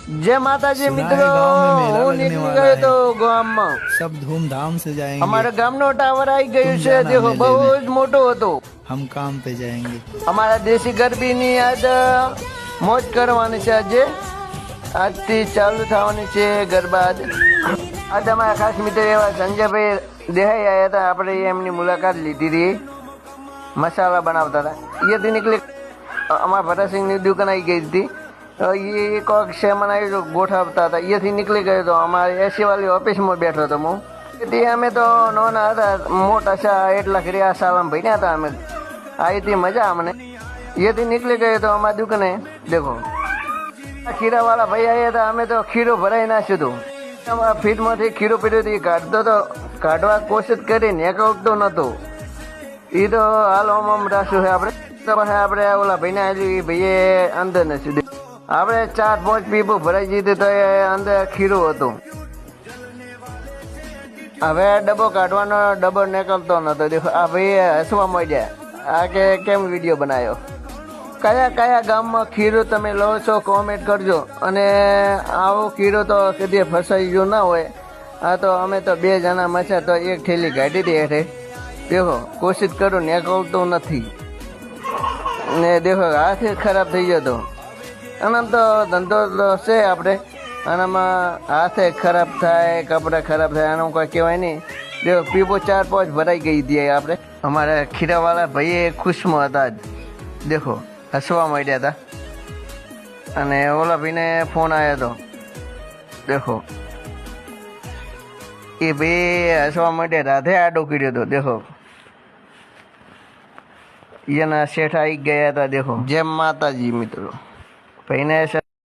जय माता जी सुना है मित्रों, गांव में मेला હું लगने નીકળી वाला ગયો है। તો ગામમાં। सब धूमधाम से जाएंगे। અમારા ગામનો ટાવર આવી ગયું तुम છે, जाना દેખો मेले બહુ में, જ મોટો હતો। हम काम पे जाएंगे। અમારા દેશી ગરબીની આજ મોજ કરવાની છે। આજે આજથી ચાલુ થવાની છે ગરબા। આજે અમારા ખાસ મિત્ર એવા સંજયભાઈ દેહાઈ આવ્યા હતા, આપણે એમની મુલાકાત લીધી હતી। મસાલા બનાવતા હતા, અહીંયાથી નીકળી અમારા ભરતસિંહની દુકાન આવી ગઈ હતી। એ કોઈક સામાન આવી ગોઠવતા હતા, અહીંયાથી નીકળી ગયો હતો। અમારે એસી વાળી ઓફિસમાં બેઠો હતો હું। તે અમે તો નાના હતા, મોટા સા એટલા કર્યા સાલામ ભણ્યા હતા અમે। આવી હતી મજા અમને। અહીંયાથી નીકળી ગયો તો અમારી દુકાને દેખો ખીરા વાળા ભાઈ આવ્યા હતા। અમે તો ખીરો ભરાઈ નાખ્યું હતું। ફીટમાંથી ખીરો પીડ્યું હતું, કાઢતો તો કાઢવા કોશિશ કરી નીકળતો નહોતો। એ તો હાલ આમ રાખ્યું છે આપણે। તો પછી આપણે ઓલા ભાઈને આવ્યું, એ ભાઈએ અંદર નથી, આપણે 4-5 પીપું ભરાઈ દીધું તો એ અંદર ખીરું હતું। હવે ડબ્બો કાઢવાનો, ડબ્બો નીકળતો નતો। દેખો આ ભાઈ હસવા માંડ્યા, આ કે કેમ વિડીયો બનાવ્યો। કયા કયા ગામમાં ખીરું તમે લો છો કોમેન્ટ કરજો। અને આવો ખીરું તો કદી ફસાઈ ગયું ના હોય। આ તો અમે તો 2 જણા મચ્યા તો એક થેલી કાઢી હતી હેઠે। દેખો કોશિશ કરું નીકળતું નથી ને। દેખો હાથ ખરાબ થઈ ગયો હતો। આનામ તો ધંધો તો છે આપણે, આનામાં હાથે ખરાબ થાય, કપડાં ખરાબ થાય, આનું કોઈ કહેવાય નહીં। દેખો પીપો 4-5 ભરાઈ ગઈ હતી આપણે। અમારા ખીરાવાળા ભાઈએ ખુશમાં હતા જ, દેખો હસવા માંડ્યા હતા। અને ઓલા ભાઈને ફોન આવ્યો હતો, દેખો એ ભાઈ હસવા માંડ્યા, રાધે આડો કર્યો હતો। દેખો એના શેઠ આવી ગયા હતા। દેખો જય માતાજી મિત્રો, ભાઈને છે